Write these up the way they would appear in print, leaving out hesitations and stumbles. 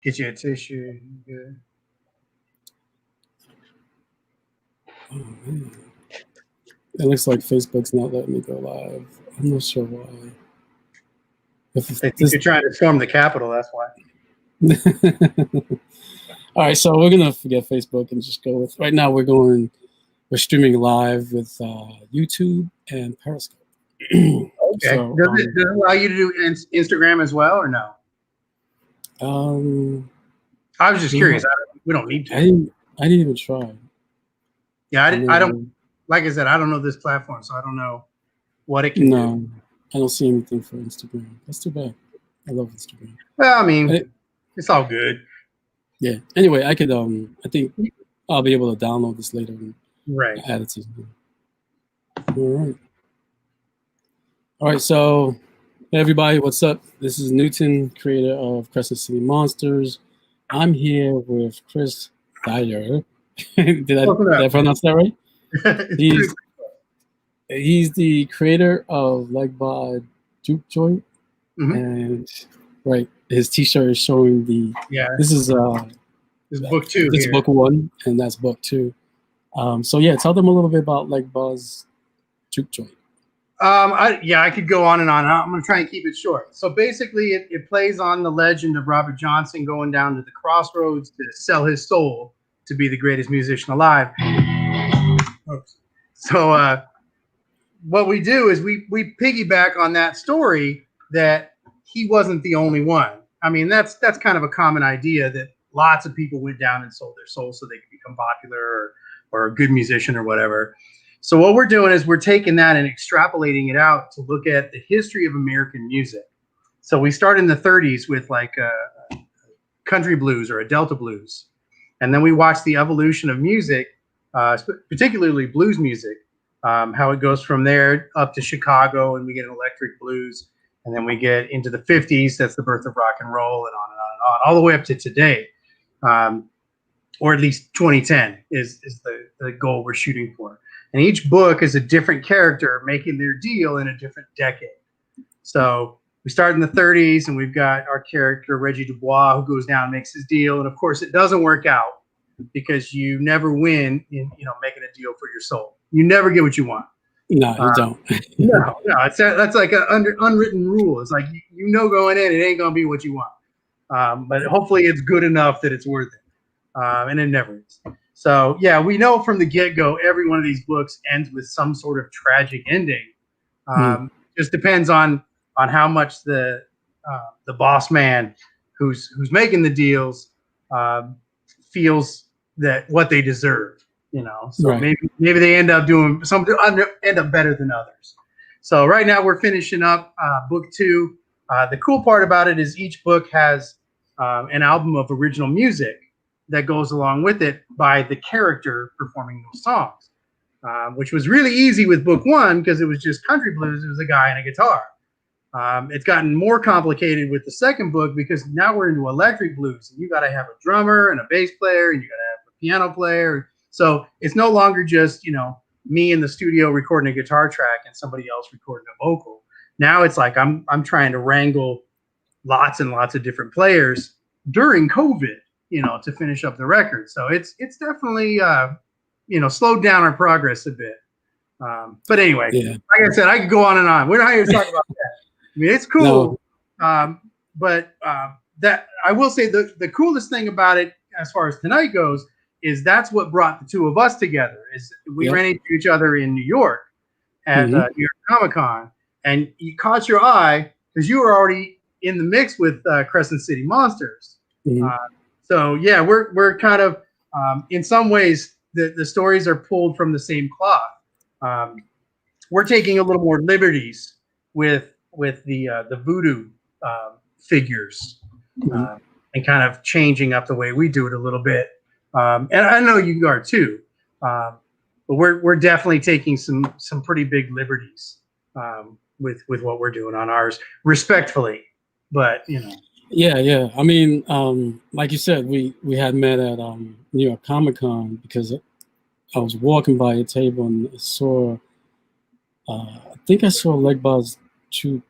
Get you a tissue. Good. Oh, man. It looks like Facebook's not letting me go live. I'm not sure why. I think you're trying to storm the Capitol, that's why. All right, so we're gonna forget Facebook and just go with right now. We're streaming live with YouTube and Periscope. Okay. So, does it allow you to do Instagram as well, or no? I was just curious. We don't need to. I didn't even try. Yeah, I don't. Like I said, I don't know this platform, so I don't know what it can do. I don't see anything for Instagram. That's too bad. I love Instagram. Well, I mean, it's all good. Yeah. Anyway, I could. I think I'll be able to download this later and add it to. All right. So, hey everybody, what's up? This is Newton, creator of Crescent City Monsters. I'm here with Chris Thayer. Did I pronounce that right? He's the creator of Legba Juke Joint, and his T-shirt is showing the. Yeah. This is book 2. This is book 1, and that's book 2. So yeah, tell them a little bit about Legba's Juke Joint. I could go on and on. I'm going to try and keep it short. So basically, it plays on the legend of Robert Johnson going down to the crossroads to sell his soul to be the greatest musician alive. So what we do is we piggyback on that story that he wasn't the only one. I mean, that's kind of a common idea that lots of people went down and sold their soul so they could become popular or a good musician or whatever. So what we're doing is we're taking that and extrapolating it out to look at the history of American music. So we start in the 30s with like a country blues or a Delta blues. And then we watch the evolution of music, particularly blues music, how it goes from there up to Chicago, and we get an electric blues. And then we get into the 50s, that's the birth of rock and roll, and on and on and on, all the way up to today. Or at least 2010 is the goal we're shooting for. And each book is a different character making their deal in a different decade. So we start in the 30s, and we've got our character, Reggie Dubois, who goes down and makes his deal. And of course, it doesn't work out because you never win in making a deal for your soul. You never get what you want. No, you don't. No, that's like an unwritten rule. It's like, going in, it ain't going to be what you want. But hopefully it's good enough that it's worth it. And it never is. So, yeah, we know from the get-go, every one of these books ends with some sort of tragic ending. Just depends on how much the boss man who's making the deals feels that what they deserve. So maybe they end up doing end up better than others. So right now we're finishing up book 2. The cool part about it is each book has an album of original music that goes along with it by the character performing those songs, which was really easy with book 1 because it was just country blues. It was a guy and a guitar. It's gotten more complicated with the second book because now we're into electric blues, and you got to have a drummer and a bass player, and you got to have a piano player. So it's no longer just me in the studio recording a guitar track and somebody else recording a vocal. Now it's like I'm trying to wrangle lots and lots of different players during COVID, to finish up the record. So it's definitely slowed down our progress a bit. But anyway, like I said, I could go on and on. We're not here to talk about that. I mean, it's cool. No. But that I will say the coolest thing about it, as far as tonight goes, is that's what brought the two of us together. Is we ran into each other in New York at New York Comic-Con, and you caught your eye because you were already in the mix with Crescent City Monsters. So yeah, we're kind of in some ways the stories are pulled from the same cloth. We're taking a little more liberties with the voodoo figures and kind of changing up the way we do it a little bit. And I know you are too, but we're definitely taking some pretty big liberties with what we're doing on ours, respectfully, but Yeah. I mean, like you said, we had met at New York Comic-Con because I was walking by a table and I saw, I think I saw Legba's Juke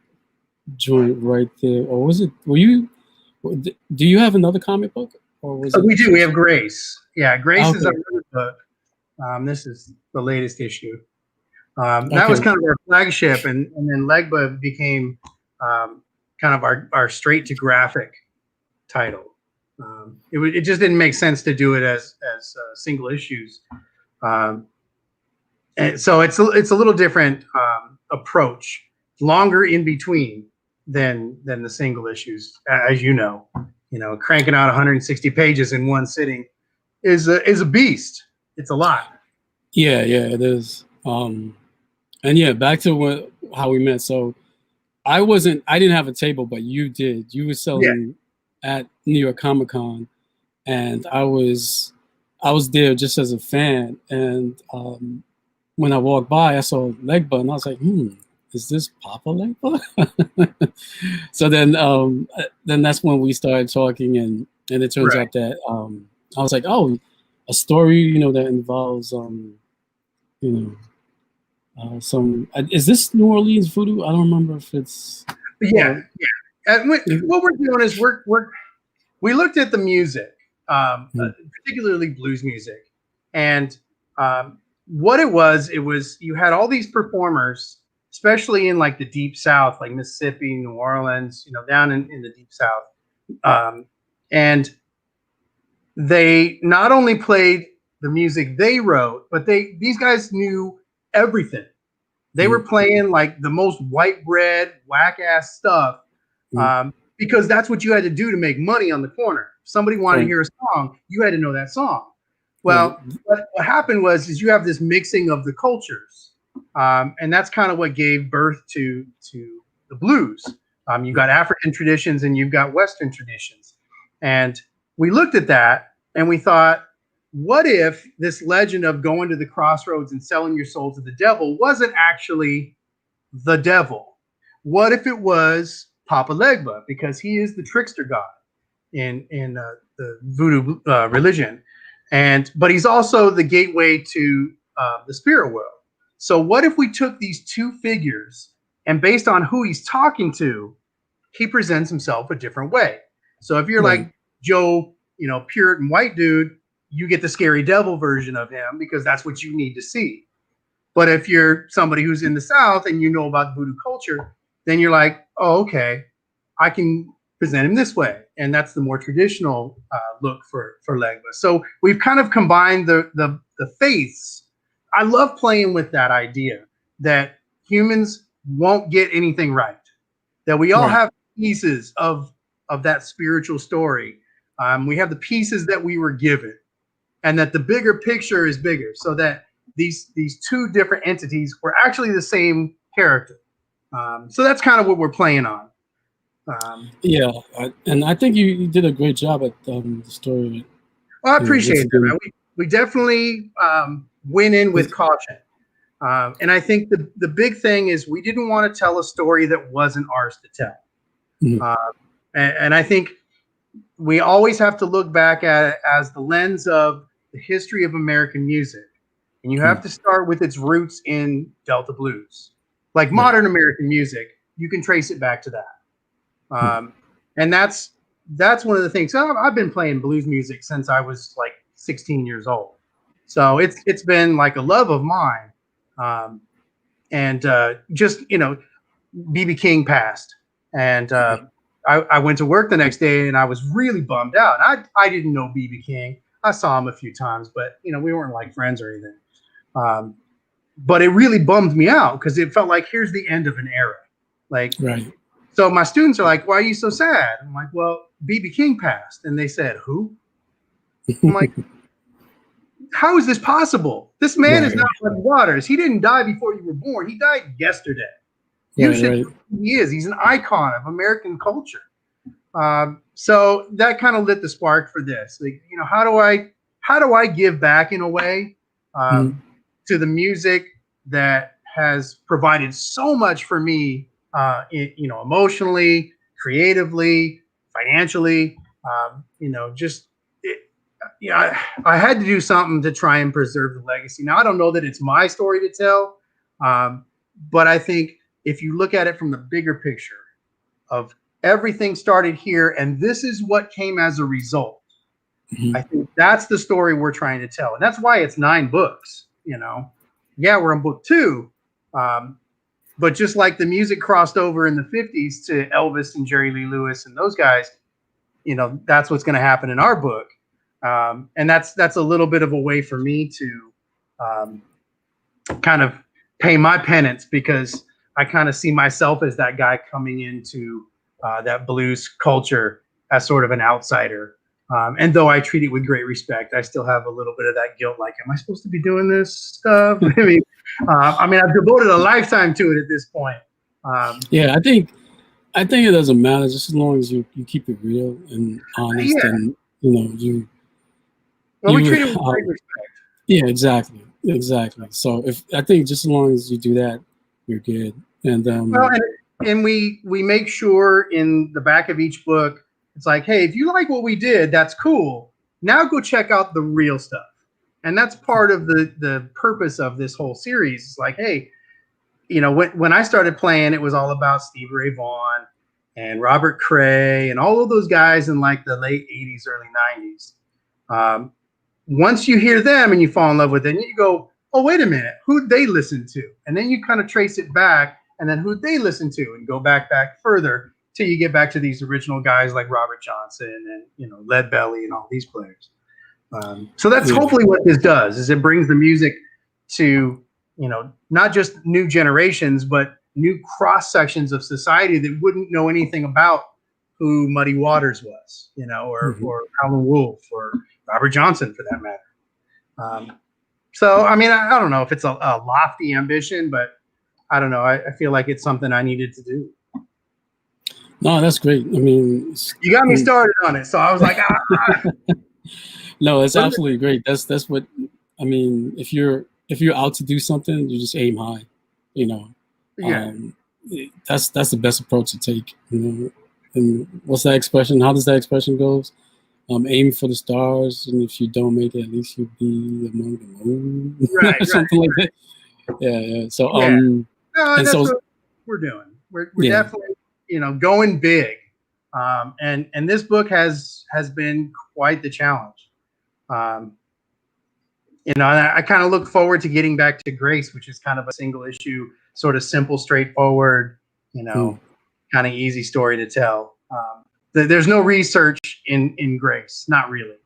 Joint right there. Or was it? Were Do you have another comic book, or was it? We do. We have Grace. Yeah, Grace is Okay. our other book. This is the latest issue. That Okay. was kind of our flagship, and then Legba became kind of our straight to graphic title. It just didn't make sense to do it as single issues, and so it's a little different approach, longer in between than the single issues, as you know. Cranking out 160 pages in one sitting is a beast. It's a lot. Yeah, it is. And yeah, back to how we met. So I didn't have a table, but you did. You were selling at New York Comic Con, and I was there just as a fan. And when I walked by, I saw Legba, and I was like, is this Papa Legba? So then that's when we started talking, and it turns out that I was like, oh, a story, that involves some. Is this New Orleans voodoo? I don't remember if it's. Yeah. What we're doing is we looked at the music, particularly blues music, and what it was you had all these performers, especially in like the deep South, like Mississippi, New Orleans, down in the deep South, and they not only played the music they wrote, but these guys knew everything. They were playing like the most white bread, whack ass stuff, because that's what you had to do to make money on the corner. If somebody wanted to hear a song, you had to know that song. Well, what happened is you have this mixing of the cultures, and that's kind of what gave birth to the blues. You got African traditions and you've got Western traditions, and we looked at that and we thought, what if this legend of going to the crossroads and selling your soul to the devil wasn't actually the devil? What if it was Papa Legba, because he is the trickster god in the voodoo religion, but he's also the gateway to the spirit world. So what if we took these two figures, and based on who he's talking to, he presents himself a different way? So if you're like Joe, Puritan white dude, you get the scary devil version of him because that's what you need to see. But if you're somebody who's in the South and you know about voodoo culture, then you're like, oh, okay, I can present him this way. And that's the more traditional look for Legba. So we've kind of combined the faiths. I love playing with that idea that humans won't get anything right, that we all have pieces of that spiritual story. We have the pieces that we were given, and that the bigger picture is bigger, so that these two different entities were actually the same character. So that's kind of what we're playing on. And I think you did a great job at the story. Well, I appreciate that. We definitely went in with caution. And I think the big thing is we didn't want to tell a story that wasn't ours to tell. And I think we always have to look back at it as the lens of the history of American music. And you have to start with its roots in Delta blues. Like modern American music, you can trace it back to that. And that's one of the things. So I've been playing blues music since I was like 16 years old. So it's been like a love of mine. Just, B.B. King passed. And I went to work the next day and I was really bummed out. I didn't know B.B. King. I saw him a few times, but we weren't like friends or anything. But it really bummed me out because it felt like here's the end of an era. So my students are like, "Why are you so sad?" I'm like, "Well, B.B. King passed," and they said, "Who?" I'm like, "How is this possible? This man is not Muddy Waters. He didn't die before you were born. He died yesterday. You should know who he is. He's an icon of American culture." So that kind of lit the spark for this. Like, how do I give back in a way to the music that has provided so much for me, emotionally, creatively, financially. I had to do something to try and preserve the legacy. Now, I don't know that it's my story to tell, but I think if you look at it from the bigger picture of everything started here, and this is what came as a result. I think that's the story we're trying to tell, and that's why it's 9 books. Yeah, we're on book 2, but just like the music crossed over in the 50s to Elvis and Jerry Lee Lewis and those guys, that's what's going to happen in our book, and that's a little bit of a way for me to kind of pay my penance, because I kind of see myself as that guy coming into that blues culture as sort of an outsider. And though I treat it with great respect, I still have a little bit of that guilt. Like, am I supposed to be doing this stuff? I mean, I've devoted a lifetime to it at this point. Yeah, I think it doesn't matter, just as long as you keep it real and honest, and you. Well, we treat it with great respect. Yeah, exactly. So I think just as long as you do that, you're good. And and we make sure in the back of each book, it's like, hey, if you like what we did, that's cool. Now go check out the real stuff. And that's part of the purpose of this whole series. It's like, hey, when I started playing, it was all about Stevie Ray Vaughan and Robert Cray and all of those guys in like the late 80s, early 90s. Once you hear them and you fall in love with them, you go, oh, wait a minute, who'd they listen to? And then you kind of trace it back, and then who'd they listen to, and go back further till you get back to these original guys like Robert Johnson and Lead Belly and all these players. So that's hopefully what this does, is it brings the music to not just new generations, but new cross sections of society that wouldn't know anything about who Muddy Waters was, or Howlin' Wolf, or Robert Johnson for that matter. So, I mean, I don't know if it's a lofty ambition, but I don't know. I feel like it's something I needed to do. No, that's great. I mean, you got me started on it, so I was like, No, it's absolutely great. That's what I mean. If you're out to do something, you just aim high. Yeah. That's the best approach to take. And what's that expression? How does that expression goes? Aim for the stars, and if you don't make it, at least you'll be among the moon, something like that. Yeah. So, that's what we're doing. We're definitely, going big. And this book has been quite the challenge. And I kind of look forward to getting back to Grace, which is kind of a single issue, sort of simple, straightforward, kind of easy story to tell. There's no research in Grace, not really.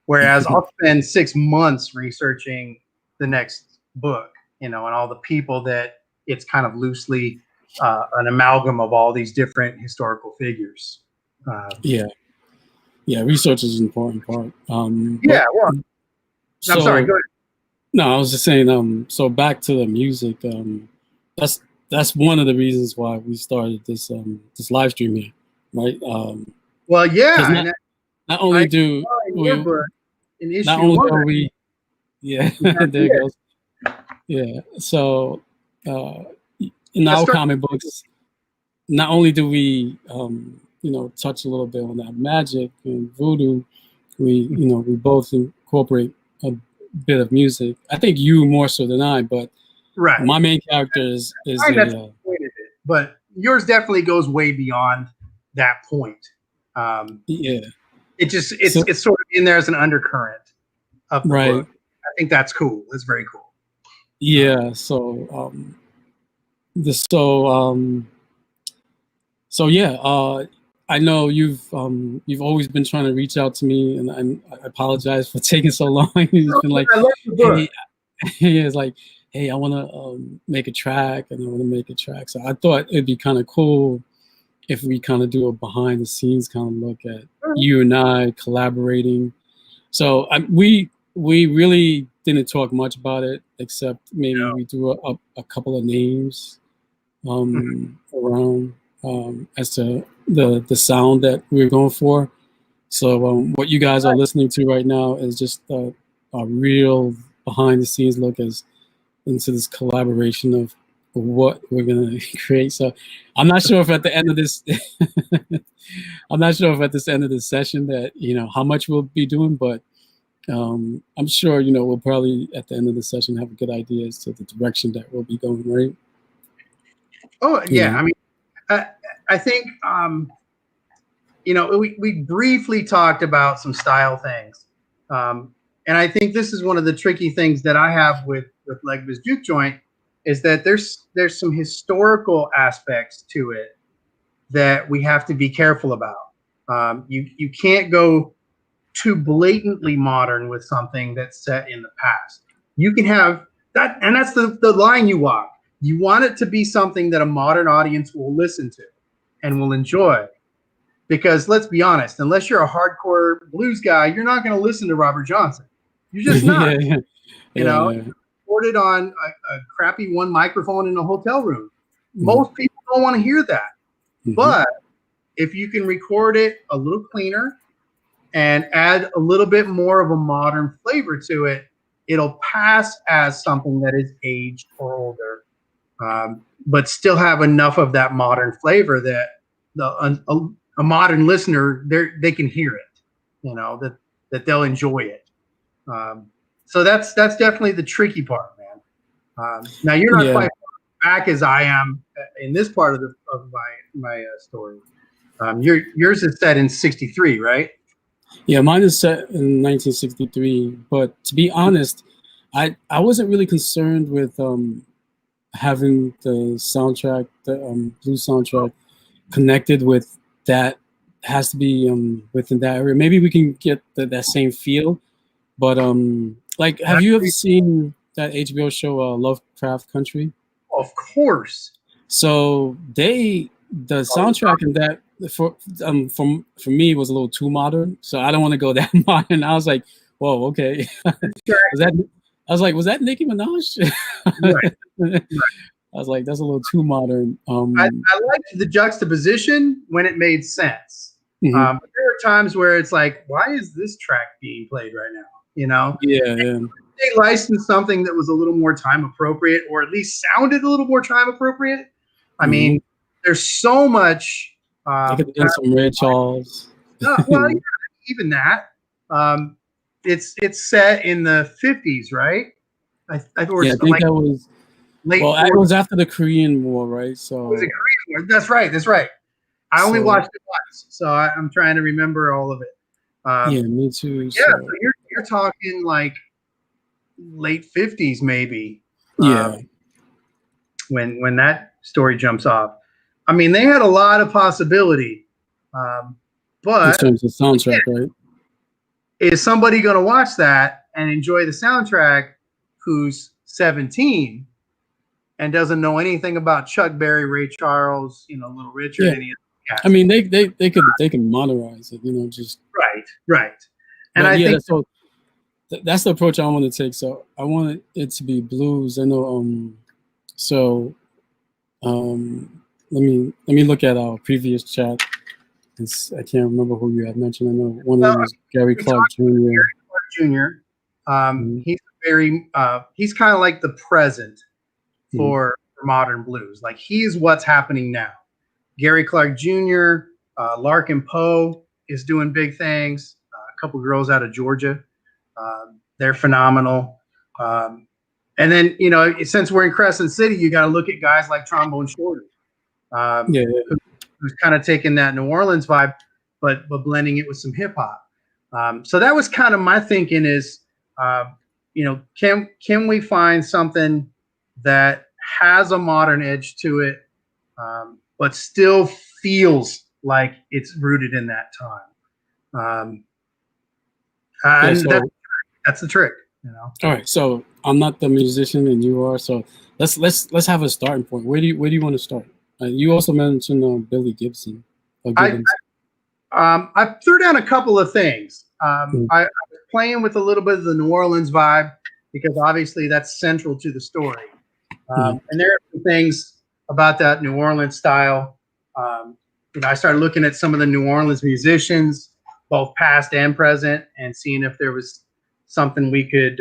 Whereas I'll spend 6 months researching the next book, and all the people that it's kind of loosely an amalgam of all these different historical figures. Research is an important part. I'm sorry, go ahead. No, I was just saying, so back to the music, that's one of the reasons why we started this live stream here, right? Not only do we there it goes. Yeah. So in our comic books, not only do we touch a little bit on that magic and voodoo, we both incorporate a bit of music. I think you more so than I, but my main character is but yours definitely goes way beyond that point. It's sort of in there as an undercurrent of the book. I think that's cool. It's very cool. Yeah. So I know you've always been trying to reach out to me, and I apologize for taking so long. It's been like, I love the book. It's like, hey, I want to make a track, and I want to make a track. So I thought it'd be kind of cool if we kind of do a behind the scenes kind of look at you and I collaborating. So we really didn't talk much about it, except maybe we do a couple of names around as to the sound that we're going for. So what you guys are listening to right now is just a real behind the scenes look into this collaboration of what we're gonna create. So I'm not sure if at the end of this end of this session that how much we'll be doing, but I'm sure we'll probably at the end of the session have a good idea as to the direction that we'll be going, right? Oh yeah, I mean, I think we briefly talked about some style things. And I think this is one of the tricky things that I have with Legba's Juke Joint is that there's some historical aspects to it that we have to be careful about. You can't go too blatantly modern with something that's set in the past. You can have that, and that's the line you walk. You want it to be something that a modern audience will listen to and will enjoy. Because let's be honest, unless you're a hardcore blues guy, you're not going to listen to Robert Johnson. You're just not. Recorded on a crappy one microphone in a hotel room. Most people don't want to hear that. But if you can record it a little cleaner and add a little bit more of a modern flavor to it, it'll pass as something that is aged or older, but still have enough of that modern flavor that a modern listener, they can hear it, that they'll enjoy it. So that's definitely the tricky part, man. Now you're not quite back as I am in this part of my story. Yours is set in '63, right? Yeah, mine is set in 1963. But to be honest, I wasn't really concerned with having the soundtrack, the blues soundtrack, connected with that. Has to be within that area. Maybe we can get that same feel. But like, have you ever seen that HBO show Lovecraft Country? Of course. So the soundtrack in that for me was a little too modern. So I don't want to go that modern. I was like, whoa, okay. Was that Nicki Minaj? Right. I was like, that's a little too modern. I liked the juxtaposition when it made sense. But there are times where it's like, why is this track being played right now? Yeah. They licensed something that was a little more time appropriate, or at least sounded a little more time appropriate. I mean, there's so much. I could do some Ray Charles. Well, yeah, even that. It's set in the 50s, right? I think that was late. Well, it was after the Korean War, right? So it was a Korean War. That's right. I only watched it once, so I'm trying to remember all of it. Yeah, me too. Yeah, so you're talking like late 50s, maybe. Yeah. When that story jumps off, I mean, they had a lot of possibility, but in terms of soundtrack, right? Is somebody going to watch that and enjoy the soundtrack who's 17 and doesn't know anything about Chuck Berry, Ray Charles, Little Richard, any of the cats? I mean, they can modernize it, just right. And I think that's the approach I want to take. So I want it to be blues. I know. Let me look at our previous chat. I can't remember who you had mentioned. I know one of them was Gary Clark Jr. Gary Clark Jr. He's kind of like the present for modern blues. Like, he's what's happening now. Gary Clark Jr., Larkin Poe is doing big things. A couple girls out of Georgia. They're phenomenal. And then, since we're in Crescent City, you got to look at guys like Trombone Shorty. Who's kind of taking that New Orleans vibe, but blending it with some hip hop. So that was kind of my thinking is, can we find something that has a modern edge to it, but still feels like it's rooted in that time? That's the trick. All right, so I'm not the musician and you are, so let's have a starting point. Where do you want to start? You also mentioned Billy Gibson. I threw down a couple of things. I was playing with a little bit of the New Orleans vibe because obviously that's central to the story. And there are some things about that New Orleans style. I started looking at some of the New Orleans musicians, both past and present, and seeing if there was something we could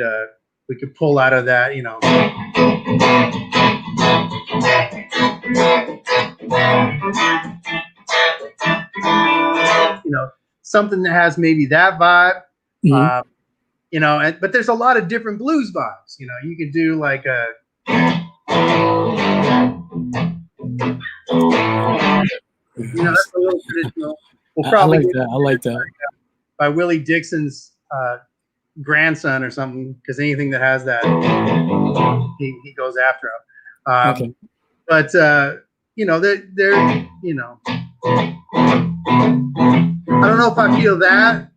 pull out of that. Something that has maybe that vibe, but there's a lot of different blues vibes. You could do like a, that's a little traditional. We'll I probably like get that. I like that. by Willie Dixon's grandson or something, because anything that has that, he goes after him. Okay. But you know, they're you know, I don't know if I feel that,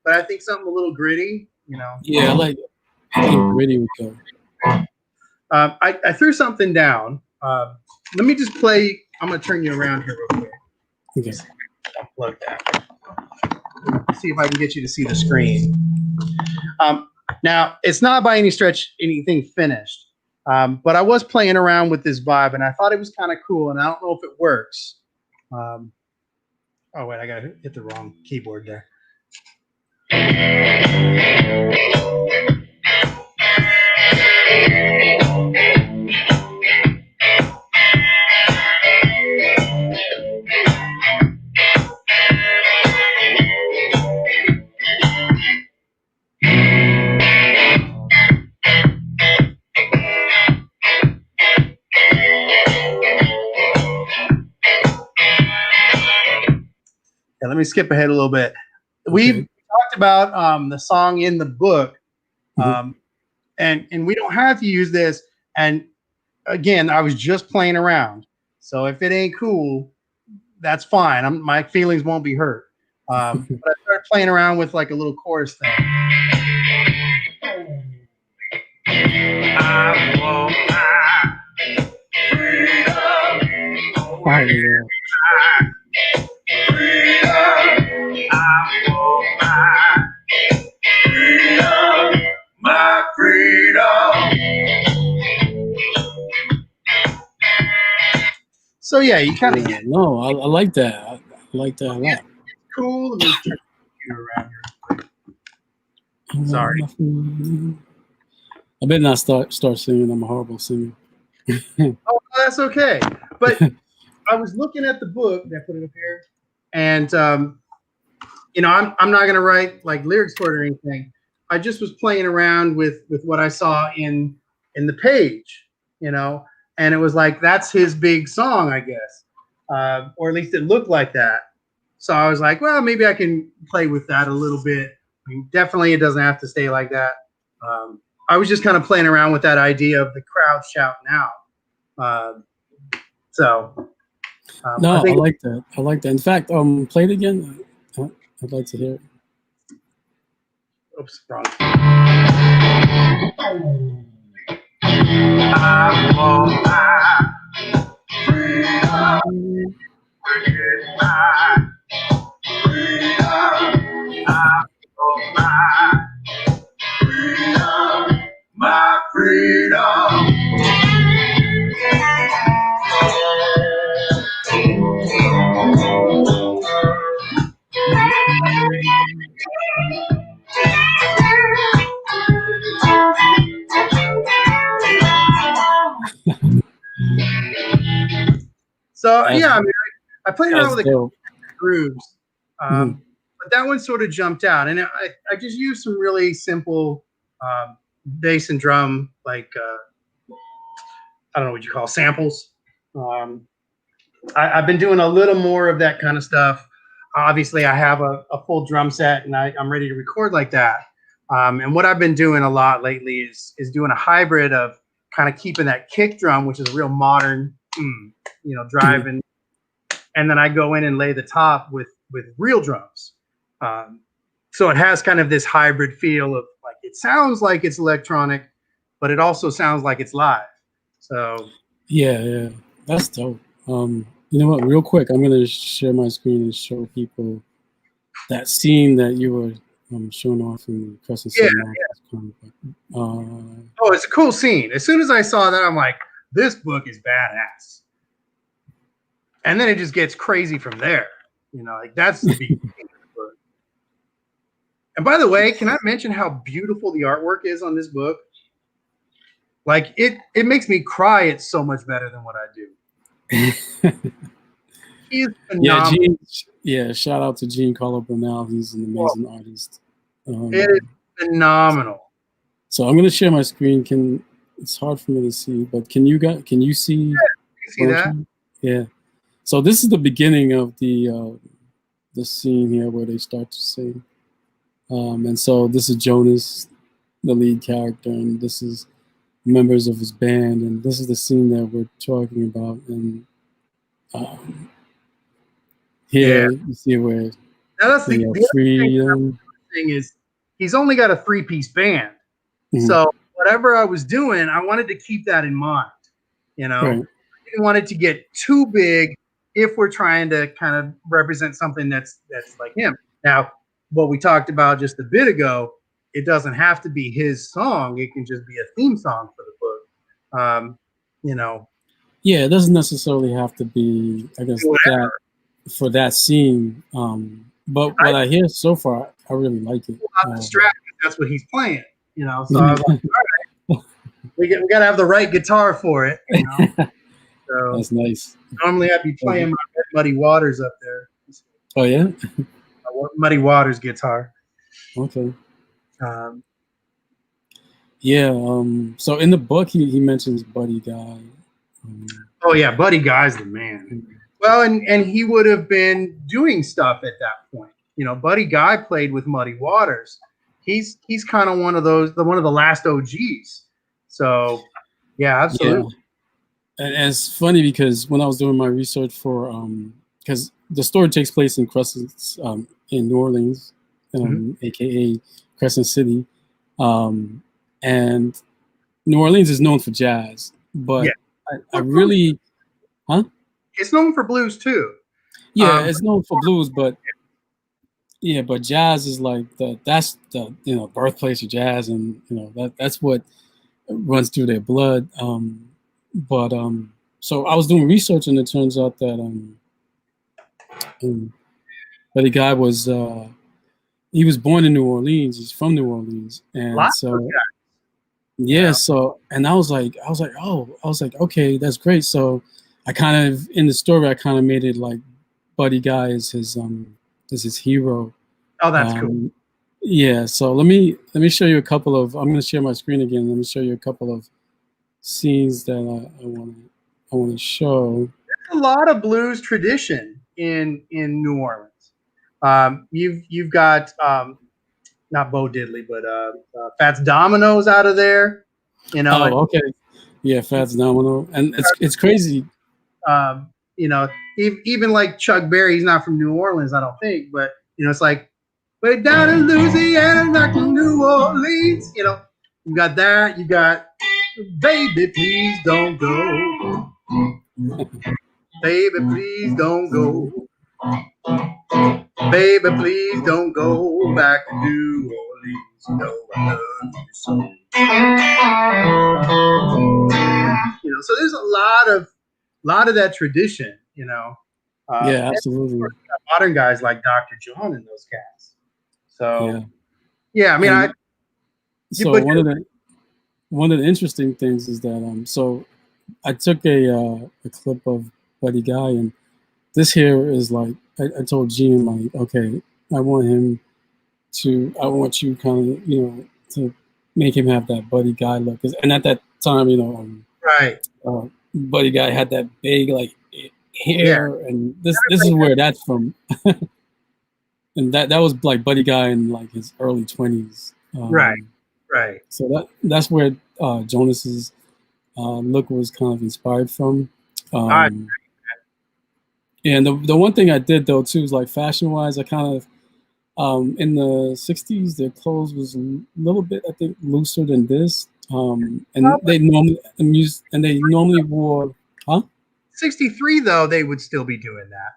but I think something a little gritty. You know. Yeah, I like it. I think gritty would go. I threw something down. Let me just play. I'm gonna turn you around here real quick. Okay. Unplug that. See if I can get you to see the screen. Now, it's not by any stretch anything finished, but I was playing around with this vibe, and I thought it was kind of cool, and I don't know if it works. Oh, wait, I got to hit the wrong keyboard there. Yeah, let me skip ahead a little bit. We've talked about the song in the book, and we don't have to use this. And again, I was just playing around. So if it ain't cool, that's fine. My feelings won't be hurt. But I started playing around with like a little chorus thing. I want my freedom. Oh, yeah. My freedom. So yeah, you kind of get. No, I like that. I like that a lot. It's cool. Let me turn the computer around here real quick. Sorry. I better not start singing. I'm a horrible singer. Oh, that's okay. But I was looking at the book. Did I put it up here? And you know, I'm not gonna write like lyrics for it or anything. I just was playing around with what I saw in the page, you know, and it was like that's his big song, I guess, or at least it looked like that. So I was like, well, maybe I can play with that a little bit. I mean, definitely, it doesn't have to stay like that. I was just kind of playing around with that idea of the crowd shouting out. No, I like that. I like that. In fact, play it again. I'd like to hear it. Oops, wrong. I want my freedom. My freedom. I want my freedom. My freedom. So yeah, I mean, I played around with the grooves, but that one sort of jumped out, and I just used some really simple bass and drum, like I don't know what you call samples. I've been doing a little more of that kind of stuff. Obviously, I have a full drum set, and I'm ready to record like that. And what I've been doing a lot lately is doing a hybrid of kind of keeping that kick drum, which is a real modern, you know, driving, and then I go in and lay the top with real drums. So it has kind of this hybrid feel of like it sounds like it's electronic, but it also sounds like it's live. So yeah, that's dope. You know what? Real quick, I'm gonna share my screen and show people that scene that you were showing off in Crescent City Monsters. Oh, it's a cool scene. As soon as I saw that, I'm like, this book is badass. And then it just gets crazy from there. You know, like that's the beginning of the book. And by the way, can I mention how beautiful the artwork is on this book? Like it makes me cry. It's so much better than what I do. He's phenomenal. Shout out to Gene Carlo Bernal. He's an amazing artist. It is phenomenal. So I'm going to share my screen. It's hard for me to see, but can you see? Yeah, you see that? Yeah. So this is the beginning of the the scene here where they start to sing. And so this is Jonas, the lead character, and this is members of his band, and this is the scene that we're talking about. And here you see where now that's they the have other freedom. thing is he's only got a 3-piece band. Mhm. So whatever I was doing, I wanted to keep that in mind. You know, Right. I didn't want it to get too big if we're trying to kind of represent something that's like him. Now, what we talked about just a bit ago, it doesn't have to be his song. It can just be a theme song for the book. You know, Yeah, it doesn't necessarily have to be, I guess, whatever. that for that scene. But what I hear so far, I really like it. That's what he's playing. You know, so I was like, all right, we got to have the right guitar for it. You know, so that's nice. normally I'd be playing my Muddy Waters up there. Oh yeah, Muddy Waters guitar. okay. Yeah. So in the book, he mentions Buddy Guy. Oh yeah, Buddy Guy's the man. Well, and he would have been doing stuff at that point. You know, Buddy Guy played with Muddy Waters. He's kind of one of the last OGs. So yeah, absolutely. Yeah. And it's funny because when I was doing my research for because the story takes place in Crescent in New Orleans, aka Crescent City, and New Orleans is known for jazz, but I really, It's known for blues too. Yeah, it's known for blues, but jazz is like that's the birthplace of jazz, and that's what runs through their blood. So I was doing research, and it turns out that the guy was he was born in New Orleans. He's from New Orleans, and so and I was like, okay, that's great. So I kind of in the story I kind of made it like Buddy Guy is his hero. Oh, that's cool. Yeah, so let me show you a couple of. I'm going to share my screen again. Let me show you a couple of scenes that I want to show. There's a lot of blues tradition in New Orleans. You've got not Bo Diddley, but Fats Domino's out of there. You know. Oh, okay. Yeah, Fats Domino, and it's crazy. You know, even like Chuck Berry, he's not from New Orleans, I don't think, but it's like way down in Louisiana, back in New Orleans. You know, you got that. You got Baby, Please Don't Go. Baby, please don't go. Baby, please don't go back to New Orleans. You know I love you so. So there's a lot of that tradition. Yeah, absolutely. Modern guys like Dr. John and those cats. So I mean, one of the interesting things is that so I took a clip of Buddy Guy, and this here is like I told Gene, like, okay, I want you kind of to make him have that Buddy Guy look, and at that time right, Buddy Guy had that big like hair, and this is where that's from. And that was like Buddy Guy in like his early 20s. Right. So that's where Jonas's look was kind of inspired from. And the one thing I did though too is like fashion wise, I kind of in the 60s their clothes was a little bit, I think, looser than this. And they normally wore 63 though, they would still be doing that.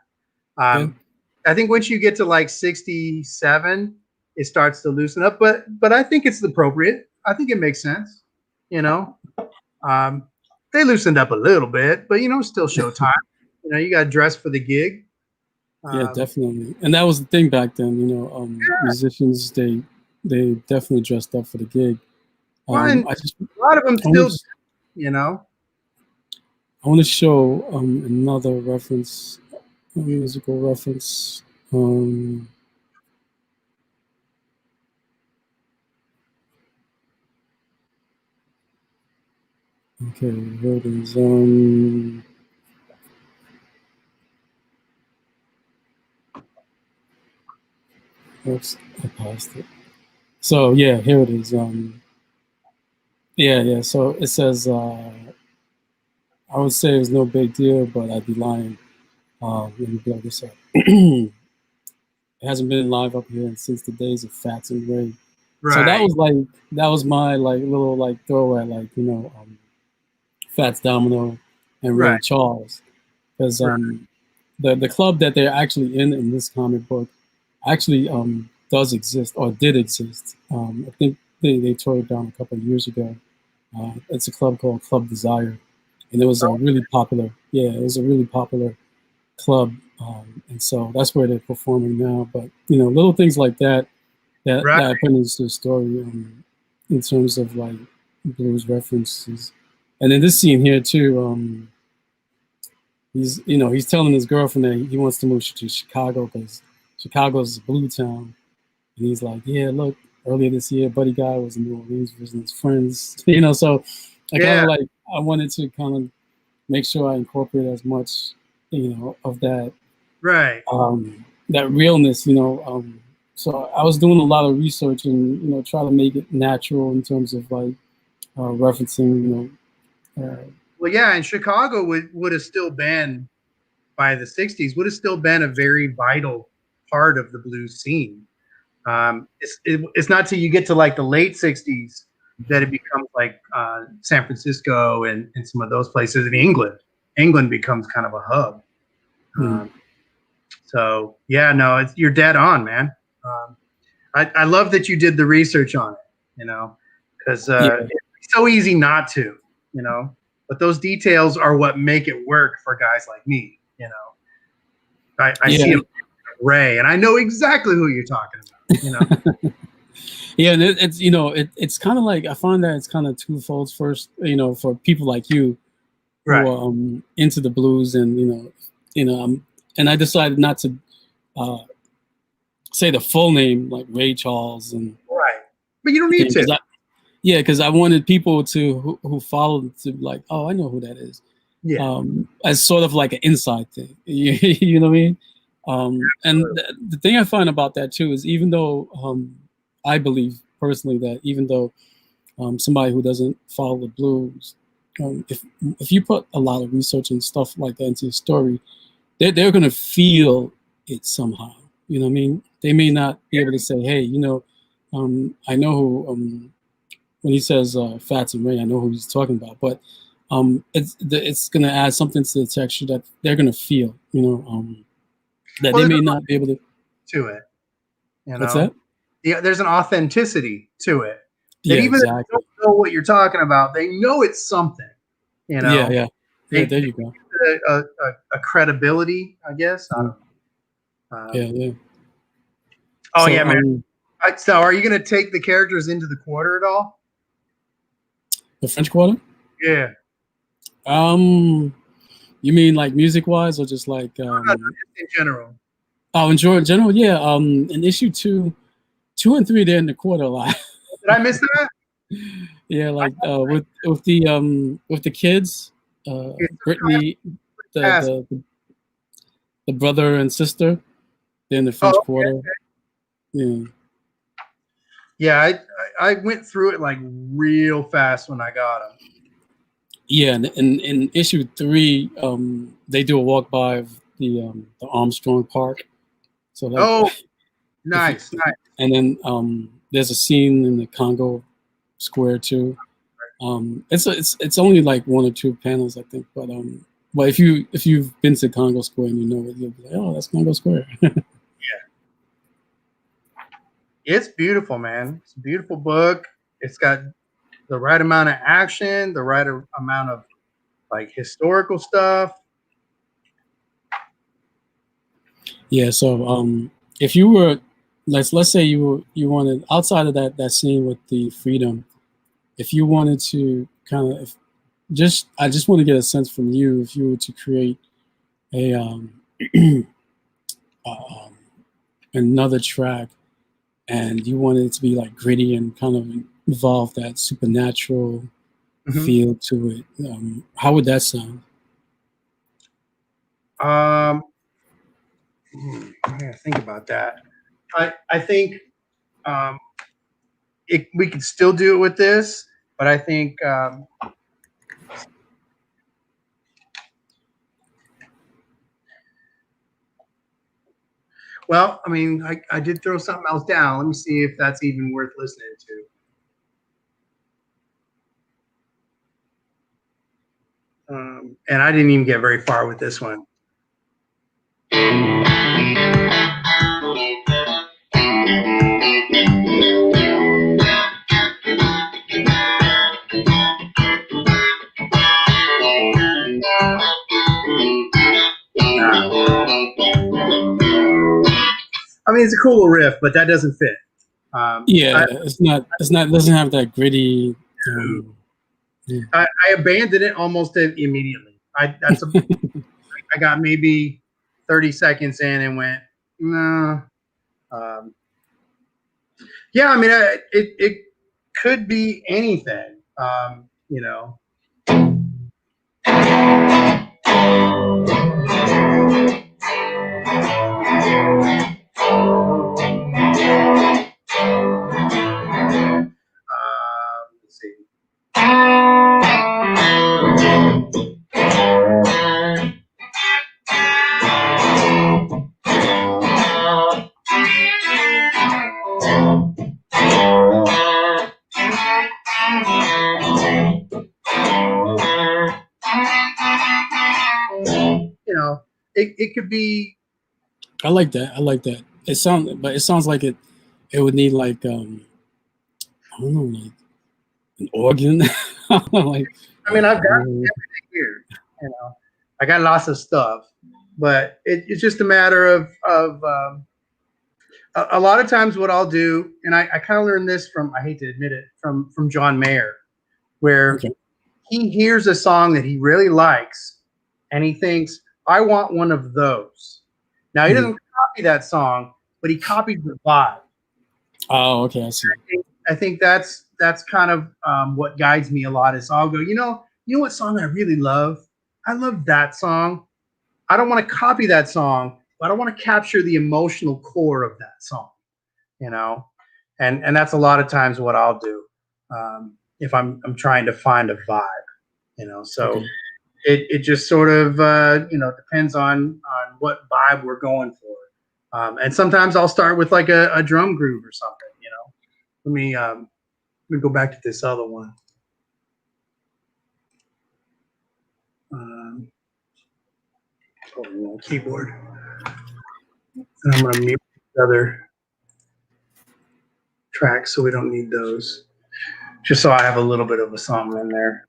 I think once you get to like 67, it starts to loosen up, but I think it's appropriate. I think it makes sense. They loosened up a little bit, but still show time. You got to dress for the gig. Yeah, definitely. And that was the thing back then. Musicians they definitely dressed up for the gig. A lot of them still. I want to show another reference, a musical reference. Okay, here it is. Oops, I paused it. So yeah, here it is. Yeah. So it says, I would say it's no big deal, but I'd be lying. Let me build this up. It hasn't been live up here since the days of Fats and Ray. So Right. that was my like little like throw at like Fats Domino and Ray Right. Charles, because Right. the club that they're actually in this comic book actually does exist or did exist. I think they tore it down a couple of years ago. It's a club called Club Desire, and it was a really popular. Yeah, it was a really popular club, and so that's where they're performing now. But little things like that Right. that I put into the story in terms of like blues references, and in this scene here too. He's telling his girlfriend that he wants to move to Chicago because Chicago's a blue town, and he's like, yeah, look, earlier this year, Buddy Guy was in New Orleans visiting his friends. So I kind Yeah. of like I wanted to kind of make sure I incorporate as much of that Right. that realness. So I was doing a lot of research and try to make it natural in terms of like referencing. Well, yeah, and Chicago would have still been by the '60s would have still been a very vital part of the blues scene. It's not till you get to like the late '60s that it becomes like San Francisco and some of those places in England. England becomes kind of a hub. Mm, So yeah, no, you're dead on, man. Um, I love that you did the research on it, because yeah, it's so easy not to, but those details are what make it work for guys like me. I see yeah. him Ray, and I know exactly who you're talking about. Yeah, and it's kind of like I find that it's kind of twofold. First, for people like you who Right, are into the blues, and and I decided not to say the full name like Ray Charles and right, but you don't need to. because I wanted people who followed to like, oh, I know who that is, Yeah, as sort of like an inside thing. You know what I mean? And the thing I find about that too is even though I believe personally that even though somebody who doesn't follow the blues, if you put a lot of research and stuff like that into the story, they're gonna feel it somehow. You know what I mean? They may not be able to say, hey, I know who when he says Fats and Ray, I know who he's talking about, but it's gonna add something to the texture that they're gonna feel. That well, they there's may an not be able to. to it. You What's know, that? yeah, there's an authenticity to it that Yeah, even if they exactly. don't know what you're talking about, they know it's something. You Yeah, know, yeah, yeah. they There you go. a credibility, I guess. I Mhm. don't know. Yeah, yeah. Oh So, yeah, man. So, are you going to take the characters into the quarter at all? the French Quarter. Yeah. You mean like music wise, or just like No, just in general. oh, in general? Yeah. In issue two and three, they're in the quarter a lot. Did I miss that? Yeah, I like with the kids, it's Brittany, the past. the the brother and sister, they're in the Oh, French okay. Quarter. Yeah. Yeah, I went through it like real fast when I got them. Yeah, and in issue three, they do a walk by of the Armstrong Park. So like, Oh, if you, nice, nice. and then there's a scene in the Congo Square too. It's only like one or two panels, I think, but if you've been to Congo Square and you know it, you'll be like, oh, that's Congo Square. It's beautiful, man. It's a beautiful book. It's got the right amount of action, the right amount of like historical stuff. Yeah. So if you were, let's say you wanted outside of that scene with the freedom, if you wanted to kind of I just want to get a sense from you if you were to create a um, another track and you wanted it to be like gritty and kind of involve that supernatural Mm-hmm. feel to it, how would that sound? I gotta think about that. I think we could still do it with this, but I think well, I mean, I did throw something else down. Let me see if that's even worth listening to. And I didn't even get very far with this one. I mean, it's a cool riff, but that doesn't fit. It's not doesn't have that gritty. I abandoned it almost immediately. I got maybe 30 seconds in and went, no. Yeah, I mean, it could be anything, you know. Let's see. You know, it could be. I like that. It sounds like it would need like I don't know, like an organ. Like, I mean, I've got everything here. You know, I got lots of stuff, but it's just a matter of a lot of times what I'll do, and I kind of learned this from, I hate to admit it, from John Mayer, where he hears a song that he really likes, and he thinks, I want one of those. Now, he doesn't copy that song, but he copies the vibe. Oh, okay, I see. I think that's kind of what guides me a lot. Is I'll go, you know what song I really love? I love that song. I don't want to copy that song, but I want to capture the emotional core of that song, you know, and that's a lot of times what I'll do if I'm trying to find a vibe, you know. So it just sort of you know, depends on what vibe we're going for, and sometimes I'll start with like a drum groove or something, you know. Let me go back to this other one. Keyboard. And I'm going to mute the other tracks so we don't need those. Just so I have a little bit of a song in there.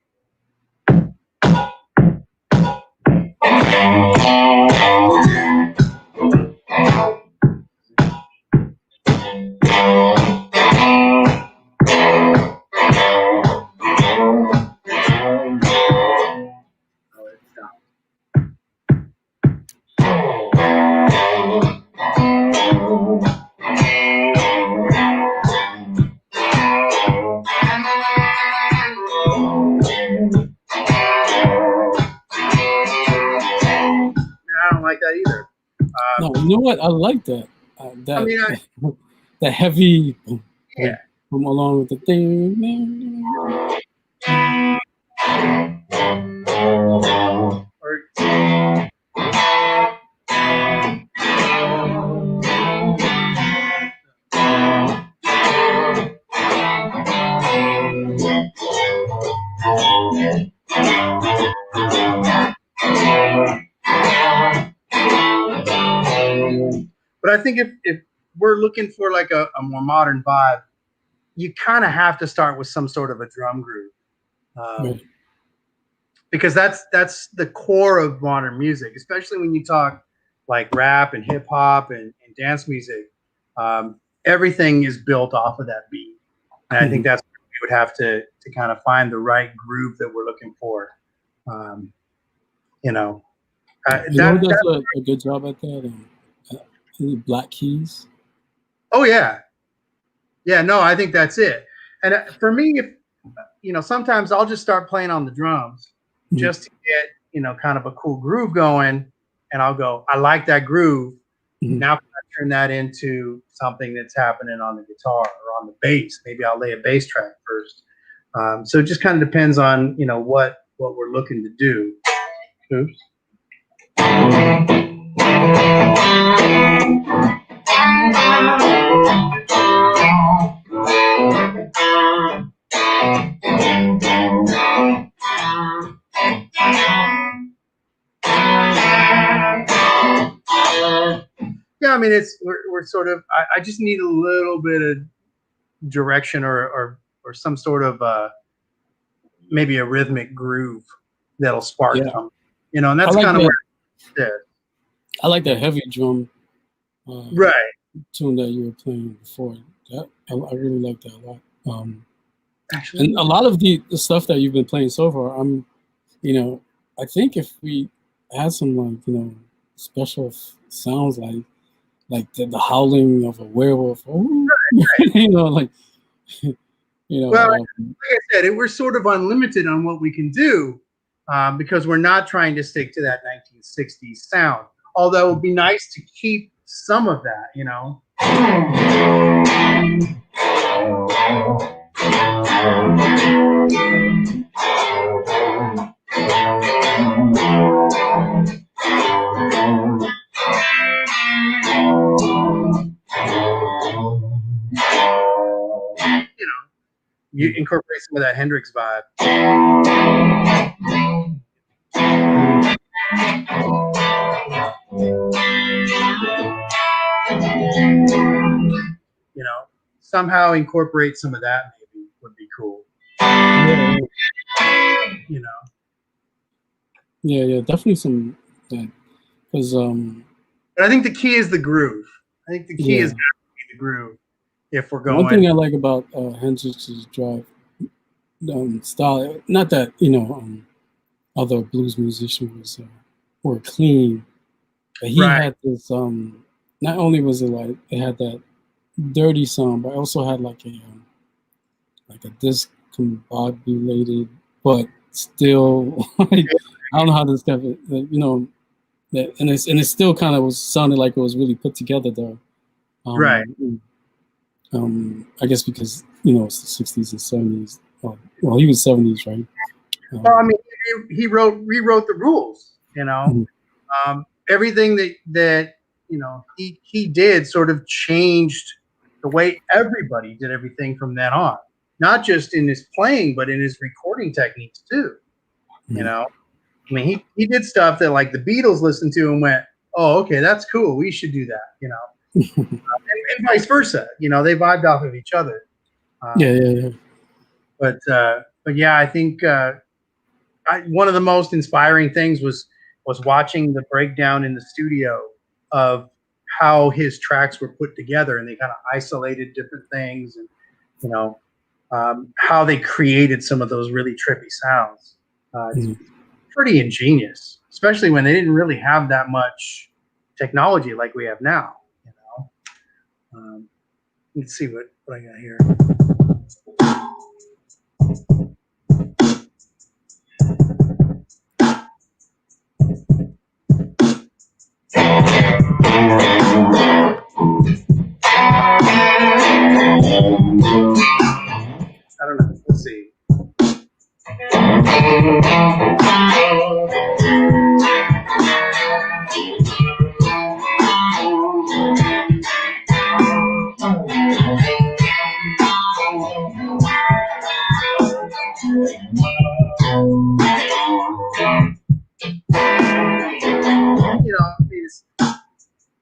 No, you know what? I like that. That, I mean, the heavy, come along with the thing. But I think if we're looking for like a more modern vibe, you kind of have to start with some sort of a drum groove, because that's the core of modern music, especially when you talk like rap and hip hop and dance music. Everything is built off of that beat, and I think that's where we would have to kind of find the right groove that we're looking for. You know, who does a good job at that? Black Keys. Oh yeah, no, I think that's it. And for me, if you know, sometimes I'll just start playing on the drums just to get, you know, kind of a cool groove going, and I'll go, I like that groove, Now can I turn that into something that's happening on the guitar or on the bass? Maybe I'll lay a bass track first. So it just kind of depends on what we're looking to do. Oops. Yeah, I mean, we're sort of. I just need a little bit of direction or some sort of maybe a rhythmic groove that'll spark something, and that's kind of where it is. I like that heavy drum right tune that you were playing before. That I really like that a lot. Actually, and a lot of the stuff that you've been playing so far, I think if we had some special sounds like the howling of a werewolf, Well, like I said, we're sort of unlimited on what we can do because we're not trying to stick to that 1960s sound. Although it would be nice to keep some of that, You incorporate some of that Hendrix vibe. Somehow incorporate some of that maybe would be cool. Yeah, definitely some that because But I think the key is the groove. I think the key is the groove. If we're going, one thing I like about Hendrix's drive style, not that other blues musicians were clean, but he had this. Not only was it like it had that dirty sound, but it also had like a discombobulated, but still like I don't know how to describe it. That and it still kind of sounded like it was really put together though. I guess because it's the 60s and 70s. Well, he was 70s, right? Well, I mean, he rewrote the rules. Everything that he did sort of changed the way everybody did everything from then on. Not just in his playing, but in his recording techniques too. I mean, he did stuff that like the Beatles listened to and went, "Oh, okay, that's cool. We should do that." And vice versa. They vibed off of each other. Yeah. But yeah, I think one of the most inspiring things was watching the breakdown in the studio of how his tracks were put together, and they kind of isolated different things, and how they created some of those really trippy sounds. It's pretty ingenious, especially when they didn't really have that much technology like we have now. Let's see what I got here. I don't know. Let's see.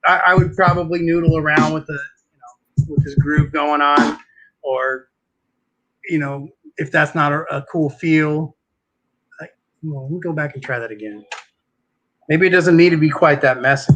I would probably noodle around with with his groove going on, or if that's not a cool feel, we'll go back and try that again. Maybe it doesn't need to be quite that messy.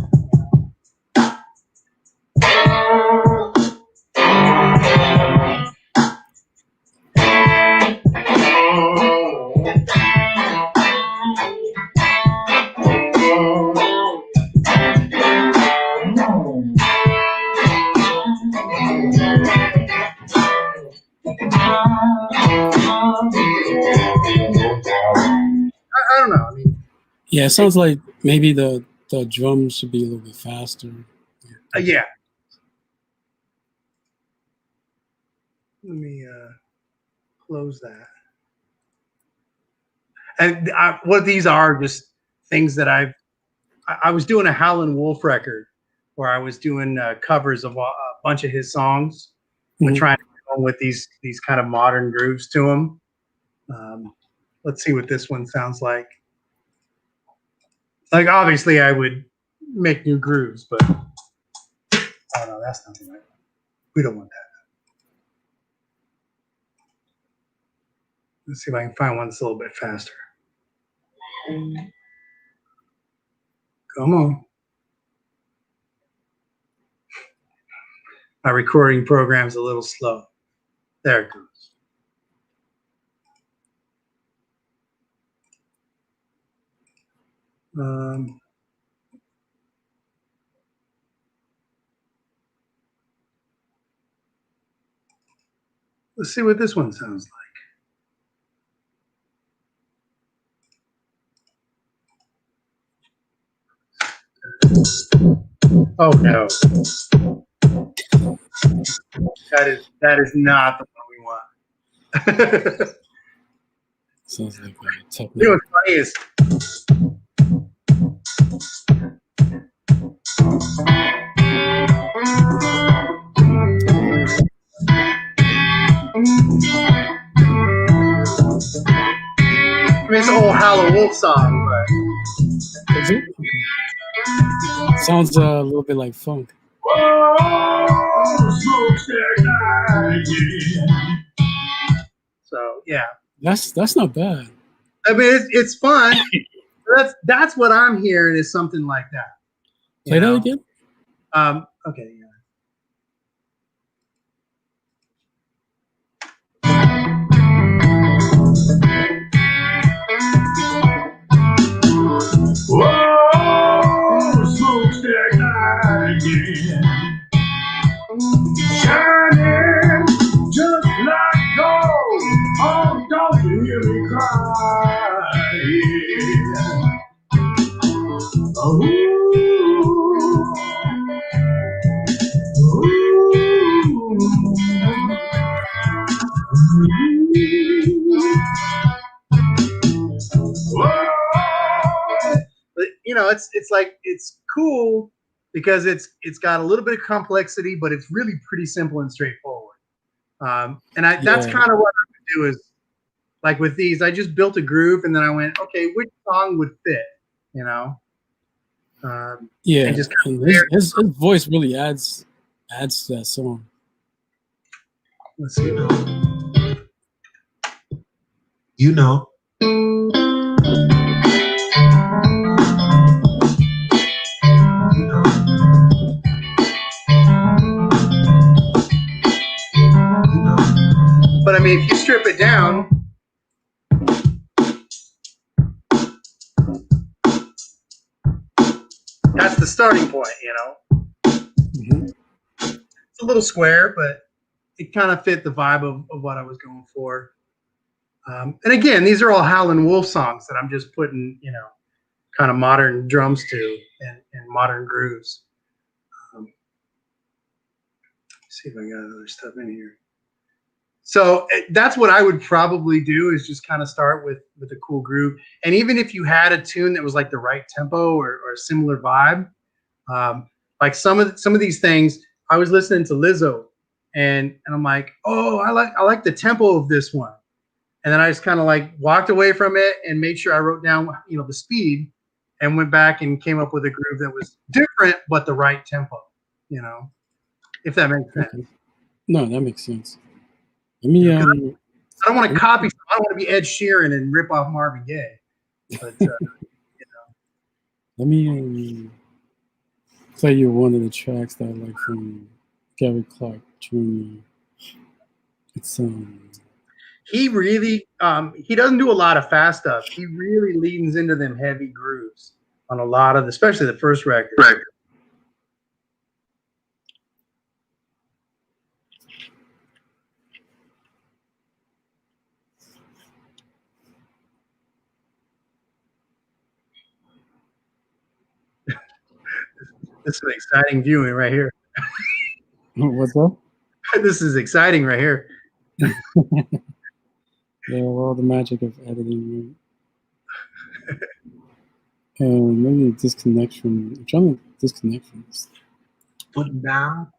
I don't know. I mean, yeah, it sounds like maybe the drums should be a little bit faster. Yeah. Let me close that. And what these are just things that I was doing a Howlin' Wolf record where I was doing covers of a bunch of his songs, but trying to go with these kind of modern grooves to them. Let's see what this one sounds like. Like obviously I would make new grooves, but oh no, that's not the right one. We don't want that. Let's see if I can find one that's a little bit faster. Come on. My recording program's a little slow. There it goes. Let's see what this one sounds like. Oh no. That is not the one we want. Sounds like a techno. You know what's funny is it's an old Howlin' Wolf song, but is it? Okay. Sounds a little bit like funk. So yeah, That's not bad. I mean it's fun. That's what I'm hearing is something like that. Play that again. Okay. Yeah. Whoa, smokestack night again, shining just like gold. Oh, don't you hear me cry? Ooh, But you know, it's like it's cool because it's got a little bit of complexity, but it's really pretty simple and straightforward. That's kind of what I would do is like with these, I just built a groove and then I went, okay, which song would fit, you know? Yeah, and just and his voice really adds to that song. Let's see. You know. But I mean, if you strip it down, that's the starting point, you know? It's a little square, but it kind of fit the vibe of what I was going for. And again, these are all Howlin' Wolf songs that I'm just putting, you know, kind of modern drums to and modern grooves. See if I got other stuff in here. So that's what I would probably do is just kind of start with a cool groove. And even if you had a tune that was like the right tempo or a similar vibe, like some of these things, I was listening to Lizzo and I'm like, oh, I like the tempo of this one. And then I just kind of like walked away from it and made sure I wrote down, you know, the speed and went back and came up with a groove that was different, but the right tempo, you know, if that makes sense. Okay. No, that makes sense. Let me, I don't want to copy. I don't want to be Ed Sheeran and rip off Marvin Gaye. But, you know. Let me play you one of the tracks that I like from Gary Clark Jr. It's He really he doesn't do a lot of fast stuff. He really leans into them heavy grooves on a lot of, especially the first record. Right. This is an exciting viewing right here. What's up? This is exciting right here. Yeah, well, the magic of editing. Maybe disconnect from. I'm trying to disconnect from this. Put it down.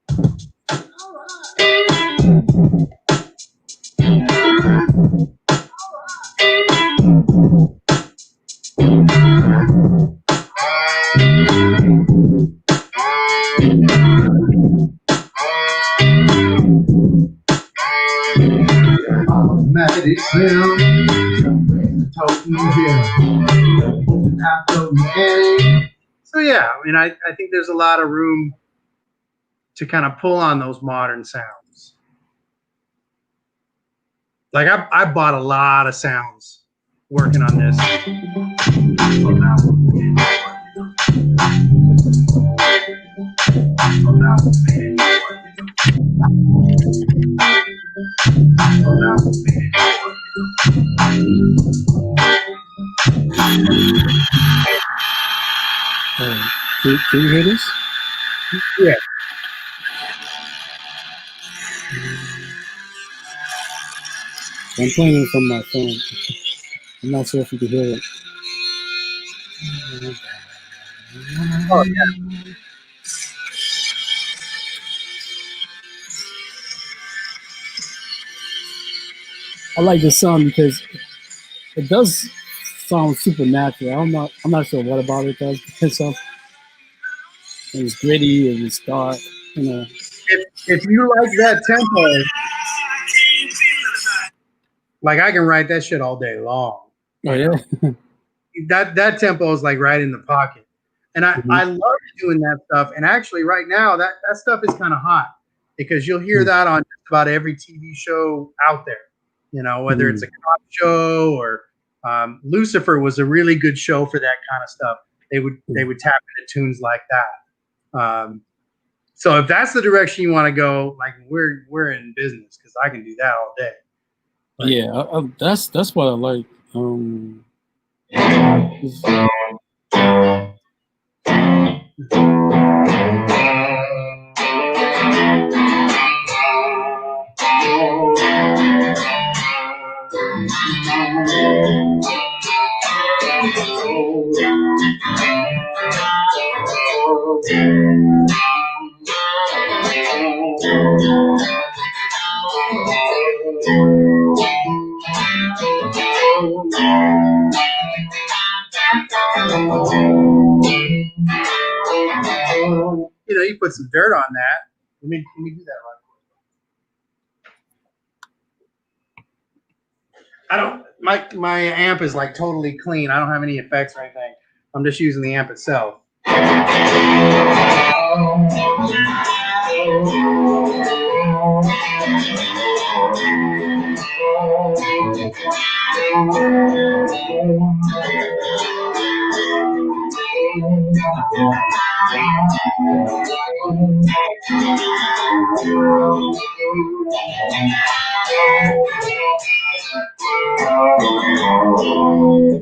Automatic sound. So yeah, I mean, I think there's a lot of room to kind of pull on those modern sounds. Like I bought a lot of sounds working on this. Can you hear this? Yeah. I'm playing it from my phone. I'm not sure if you can hear it. Oh yeah. I like this song because it does sound supernatural. I'm not sure what about it does. It's gritty and it's dark. You know. If you like that tempo, like I can write that shit all day long. Oh yeah. that tempo is like right in the pocket, and I love doing that stuff. And actually, right now that stuff is kind of hot because you'll hear that on just about every TV show out there. You know, whether it's a cop show or Lucifer was a really good show for that kind of stuff. They would tap into tunes like that. So if that's the direction you want to go, like we're in business because I can do that all day. But, yeah, that's what I like. you know, you put some dirt on that. Let me do that right quick. I don't. My amp is like totally clean. I don't have any effects or anything. I'm just using the amp itself. You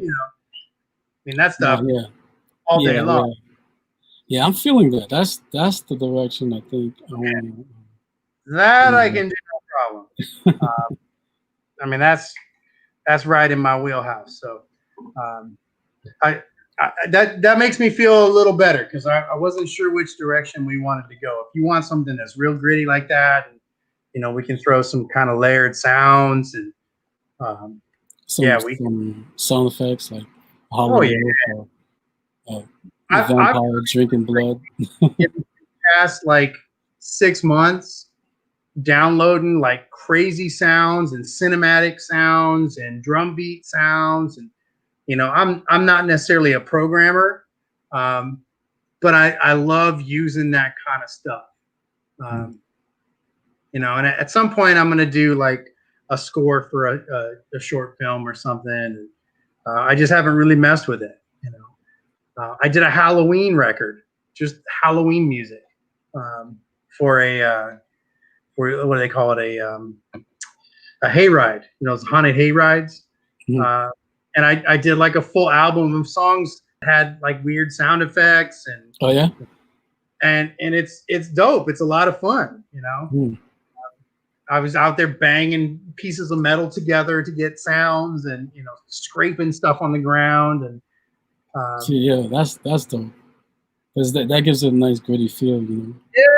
know, I mean that stuff all day long. Yeah, I'm feeling that. That's the direction I think. That I can do no problem. I mean that's right in my wheelhouse. So that makes me feel a little better because I wasn't sure which direction we wanted to go. If you want something that's real gritty like that, and, you know, we can throw some kind of layered sounds and some sound effects like vampire drinking blood. In the past like 6 months, downloading like crazy sounds and cinematic sounds and drum beat sounds, and you know, I'm not necessarily a programmer, but I love using that kind of stuff. You know, and at some point I'm going to do like a score for a short film or something. And, I just haven't really messed with it. You know, I did a Halloween record, just Halloween music, for for what do they call it, a hayride. You know, it's haunted hayrides. And I did like a full album of songs that had like weird sound effects and and it's dope. It's a lot of fun, you know. Mm. I was out there banging pieces of metal together to get sounds, and scraping stuff on the ground, and See, yeah, that's dope. Because that gives it a nice gritty feel,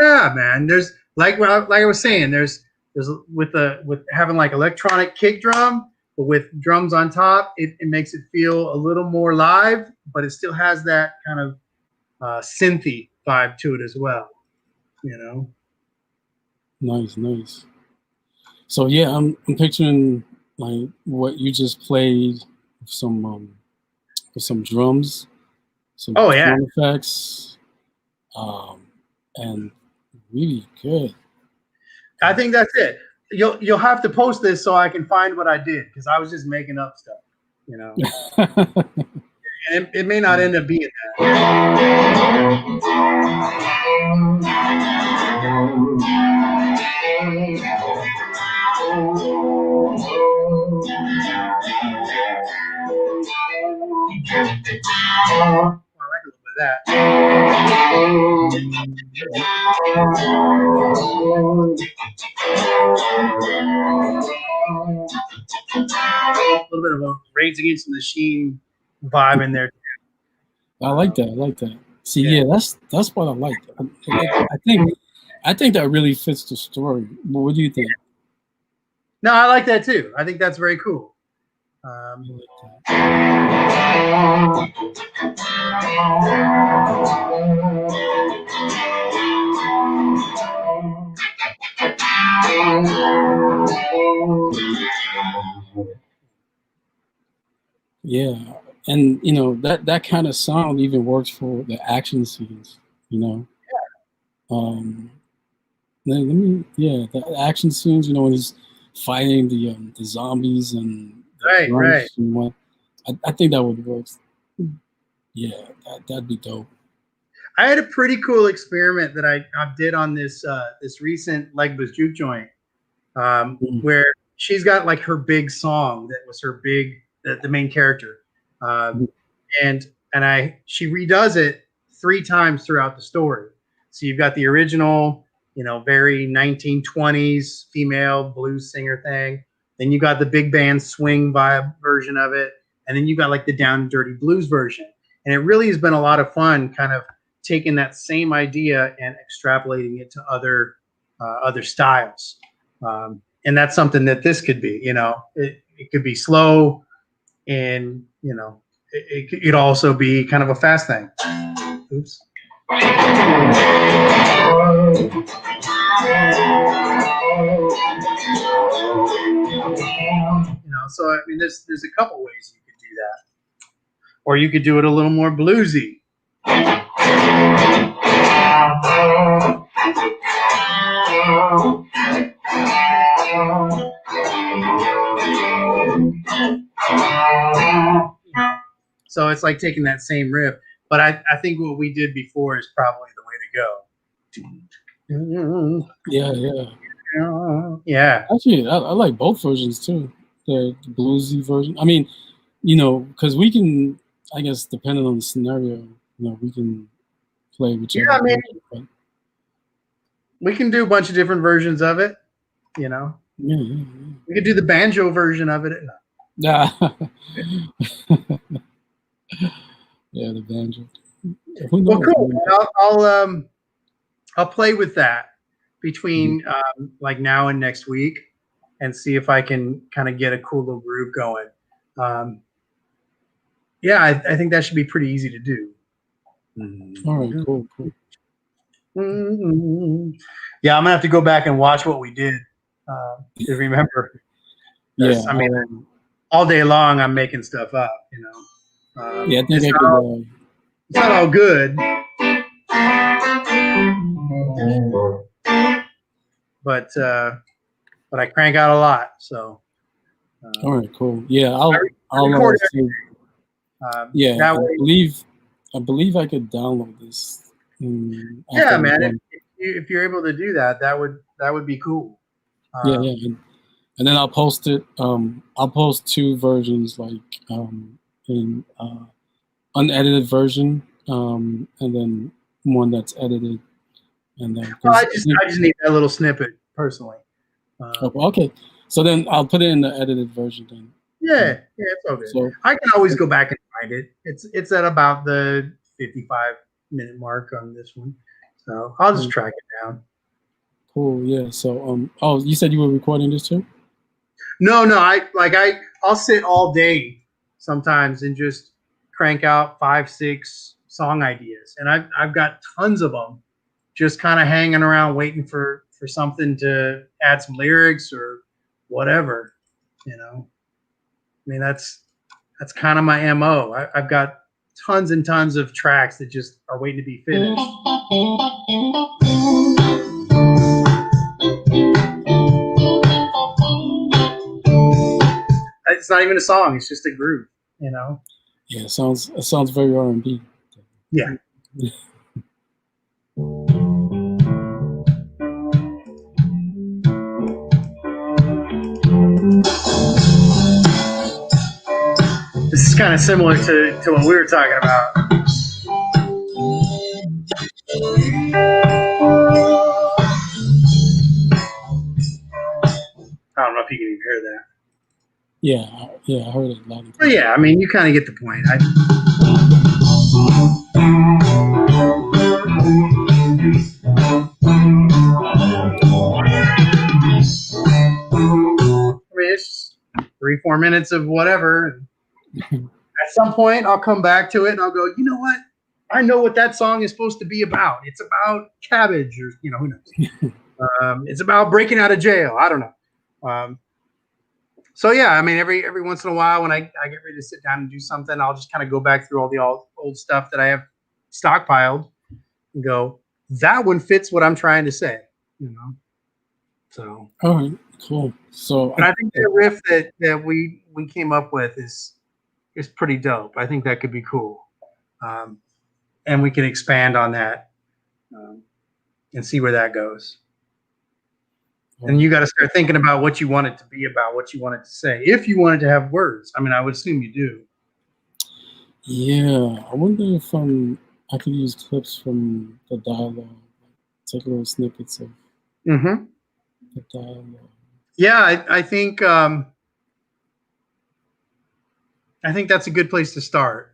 yeah, man. There's like I was saying, there's with having like electronic kick drum, but with drums on top, it makes it feel a little more live, but it still has that kind of synthy vibe to it as well. Nice. So yeah, I'm picturing like what you just played with some drums, some Oh yeah, sound effects, and really good. I think that's it. You'll have to post this so I can find what I did, because I was just making up stuff, and it may not end up being that. I like a little bit of that. A little bit of a Rage Against the Machine vibe in there. I like that. See, yeah, that's what I like. I think that really fits the story. But what do you think? No, I like that too. I think that's very cool. Yeah, and that kind of sound even works for the action scenes. The action scenes. When he's fighting the zombies and the Right. and what. I think that would work. Yeah, that'd be dope. I had a pretty cool experiment that I did on this recent Legba's juke joint, where she's got like her big song that was her the main character, and she redoes it 3 times throughout the story. So you've got the original, very 1920s female blues singer thing. Then you got the big band swing vibe version of it, and then you got like the down and dirty blues version. And it really has been a lot of fun, kind of taking that same idea and extrapolating it to other styles. And that's something that this could be. It could be slow, and it could also be kind of a fast thing. Oops. So I mean, there's a couple ways you could do that, or you could do it a little more bluesy. So it's like taking that same riff, but I think what we did before is probably the way to go. Yeah. Actually, I like both versions too. The bluesy version. I mean, because we can, I guess, depending on the scenario, we can play whichever. Yeah, I mean, we can do a bunch of different versions of it. Yeah. We could do the banjo version of it. Yeah. Yeah, the banjo. Well, cool. I'll play with that between like now and next week, and see if I can kind of get a cool little groove going. Yeah, I think that should be pretty easy to do. All right, cool. Yeah, I'm gonna have to go back and watch what we did to remember. Yeah, I mean, all day long I'm making stuff up. Yeah, I think it's not all good, but I crank out a lot. So. All right, cool. Yeah, I'll yeah, I believe I could download this. Yeah, man. If you're able to do that, that would be cool. Yeah, and then I'll post it. I'll post 2 versions, like in unedited version, and then one that's edited And I just need that little snippet personally. Okay, so then I'll put it in the edited version then. Yeah, it's okay. So I can always go back and find it. It's at about the 55-minute mark on this one, so I'll just track it down. Cool. Yeah. So oh, you said you were recording this too? No, I'll sit all day sometimes and just crank out 5, 6 song ideas, and I've got tons of them, just kind of hanging around waiting for something to add some lyrics or whatever, you know. I mean, that's kind of my MO. I've got tons and tons of tracks that just are waiting to be finished. It's not even a song; it's just a groove, you know. Yeah, it sounds very R&B. Yeah. This is kind of similar to what we were talking about. I don't know if you can even hear that. Yeah, I heard it loud and But clear. yeah, I mean, you kind of get the point. I mean, it's 3-4 minutes of whatever. At some point, I'll come back to it and I'll go, you know what? I know what that song is supposed to be about. It's about cabbage, or who knows? It's about breaking out of jail. I don't know. So yeah, I mean, every once in a while, when I get ready to sit down and do something, I'll just kind of go back through all the old stuff that I have stockpiled and go, that one fits what I'm trying to say, So. All right, cool. So I think the riff that we came up with is pretty dope. I think that could be cool, and we can expand on that and see where that goes. And you got to start thinking about what you want it to be about, what you want it to say. If you want it to have words, I mean, I would assume you do. Yeah, I wonder if I could use clips from the dialogue, take little snippets of the dialogue. Yeah, I think that's a good place to start.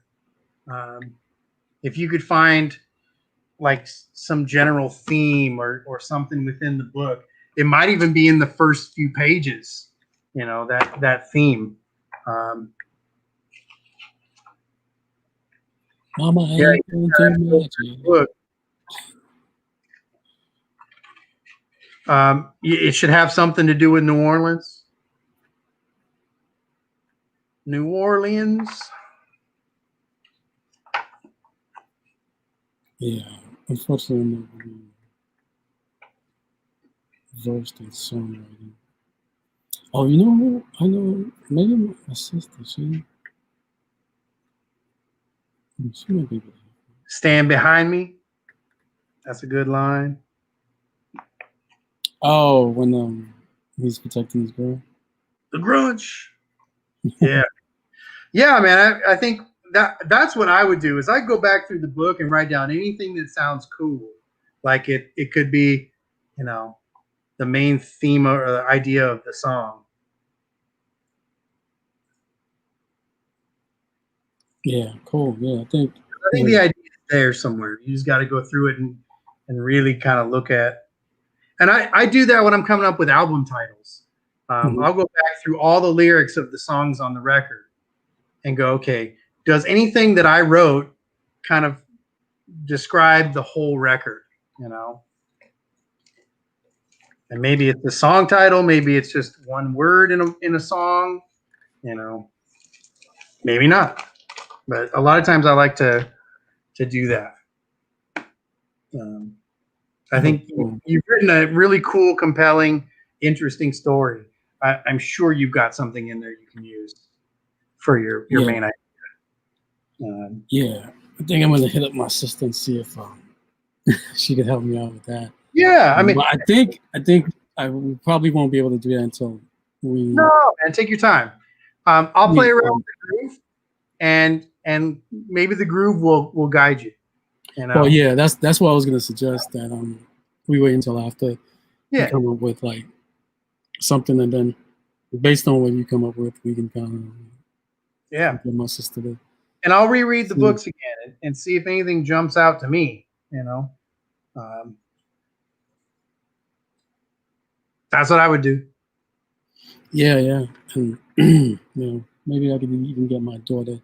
If you could find like some general theme or something within the book, it might even be in the first few pages, that theme. Mama, Yeah, book. It should have something to do with New Orleans. New Orleans. Yeah, unfortunately, I'm not really versed in songwriting. Oh, you know who? I know maybe my sister. She might be good. Stand behind me. That's a good line. Oh, when he's protecting his girl. The grudge. Yeah. Yeah, man. I think that's what I would do is I'd go back through the book and write down anything that sounds cool. Like it could be, the main theme or the idea of the song. Yeah, cool. Yeah, I think the idea is there somewhere. You just got to go through it and really kind of look at. And I do that when I'm coming up with album titles. I'll go back through all the lyrics of the songs on the record and go, okay, does anything that I wrote kind of describe the whole record, And maybe it's the song title, maybe it's just one word in a song, maybe not. But a lot of times I like to do that. I think you've written a really cool, compelling, interesting story. I'm sure you've got something in there you can use for your main idea. Yeah, I think I'm gonna hit up my sister and see if she could help me out with that. Yeah, I mean, I think I probably won't be able to do that until we. No, man, take your time. I'll play around with the groove, and maybe the groove will guide you. Well, yeah, that's what I was gonna suggest. That we wait until after you Yeah. come up with like something, and then based on what you come up with, we can kind Yeah. of get my sister to. And I'll reread the books again and see if anything jumps out to me. That's what I would do. Yeah, and you know, maybe I could even get my daughter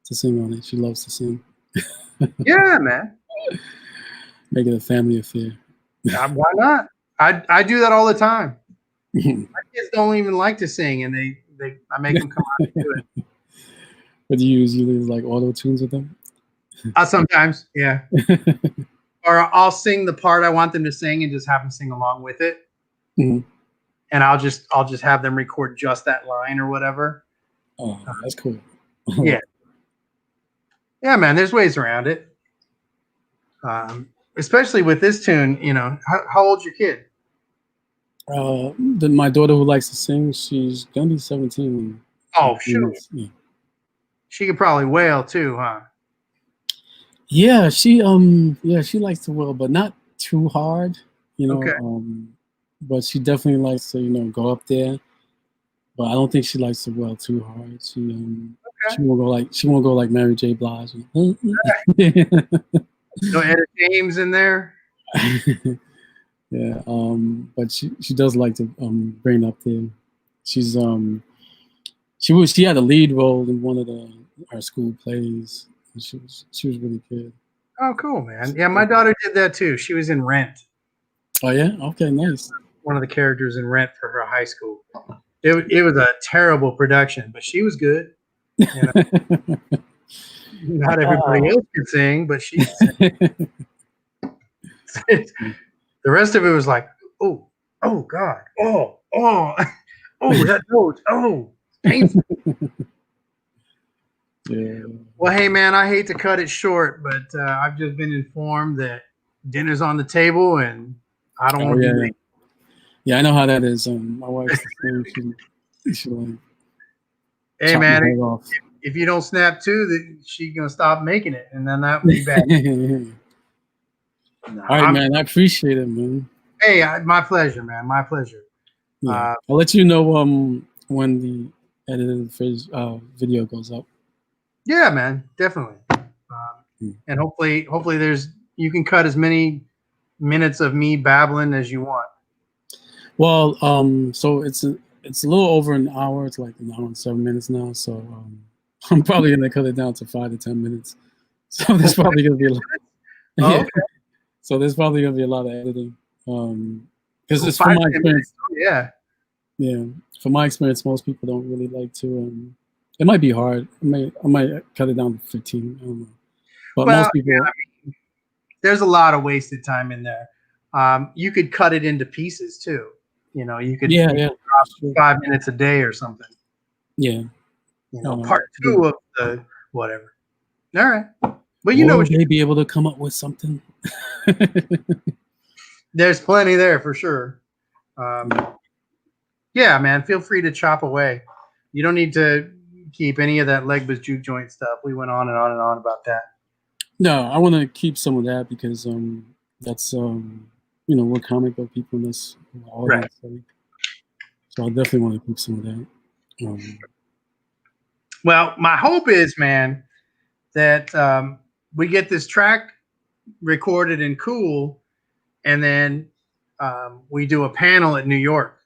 to sing on it. She loves to sing. Yeah, man. Make it a family affair. Why not? I do that all the time. My kids don't even like to sing, and I make them come out and do it. But do you usually like auto tunes with them? Sometimes, yeah. Or I'll sing the part I want them to sing and just have them sing along with it. Mm-hmm. And I'll just have them record just that line or whatever. Oh, that's cool. Yeah. Yeah, man, there's ways around it. Especially with this tune, how old's your kid? My daughter who likes to sing, she's gonna be 17. Oh, shoot. Yeah. She could probably wail too, huh? Yeah, she likes to wail, but not too hard, Okay. But she definitely likes to, go up there. But I don't think she likes to wail too hard. She won't go like Mary J. Blige. No Etta James in there. Yeah, but she does like to bring up there. She's she had a lead role in one of our school plays. And she was really good. Oh, cool, man. Yeah, my daughter did that too. She was in Rent. Oh yeah, okay, nice. One of the characters in Rent for her high school. It was a terrible production, but she was good. Not everybody else could sing, but she could sing. The rest of it was like, oh God, oh, that note, painful. Yeah. Well, hey man, I hate to cut it short, but I've just been informed that dinner's on the table, and I don't want to be late. Yeah, I know how that is. My wife's the same. She like. Hey man, if you don't snap to, she's gonna stop making it, and then that would be bad. All right, man. I appreciate it, man. Hey, my pleasure, man. My pleasure. Yeah. I'll let you know when the edited video goes up. Yeah, man, definitely. And hopefully, you can cut as many minutes of me babbling as you want. Well, so it's a little over an hour. It's like an hour and 7 minutes now. So I'm probably gonna cut it down to 5 to 10 minutes. So there's probably gonna be a lot. Okay. So there's probably gonna be a lot of editing. Because it's from my experience. Yeah. Yeah. From my experience, most people don't really like to. It might be hard. I might cut it down to 15. I don't know. But most people. Yeah, there's a lot of wasted time in there. You could cut it into pieces too. You could drop 5 minutes a day or something. Yeah. Part 2 of the whatever. All right. But would they be able to come up with something? There's plenty there for sure. Yeah, man. Feel free to chop away. You don't need to keep any of that Legba's juke joint stuff. We went on and on and on about that. No, I want to keep some of that because that's we're comic book people in this audience. Right. So I definitely want to keep some of that. Well, my hope is, man, that we get this track recorded and cool, and then we do a panel at New York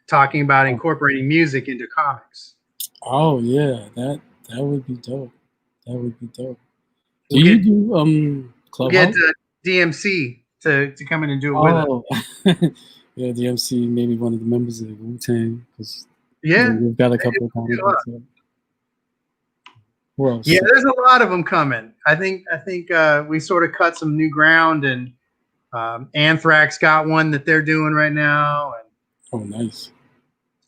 talking about incorporating music into comics. Oh yeah, that would be dope. That would be dope. Do you do Clubhouse? We'll get DMC to come in and do it with us. Yeah, DMC, maybe one of the members of the Wu-Tang, because we've got a couple of comics. Who else? Yeah, there's a lot of them coming. I think we sort of cut some new ground, and Anthrax got one that they're doing right now. Oh, nice.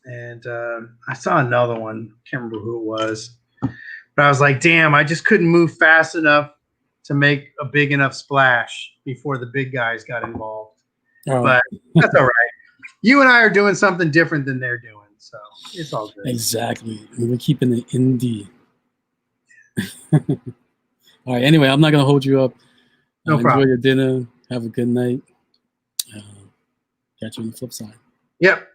And I saw another one. Can't remember who it was, but I was like, damn, I just couldn't move fast enough to make a big enough splash before the big guys got involved. Oh. But that's all right. You and I are doing something different than they're doing, so it's all good. Exactly. We're keeping it indie. All right. Anyway, I'm not gonna hold you up. No problem. Enjoy your dinner. Have a good night. Catch you on the flip side. Yep.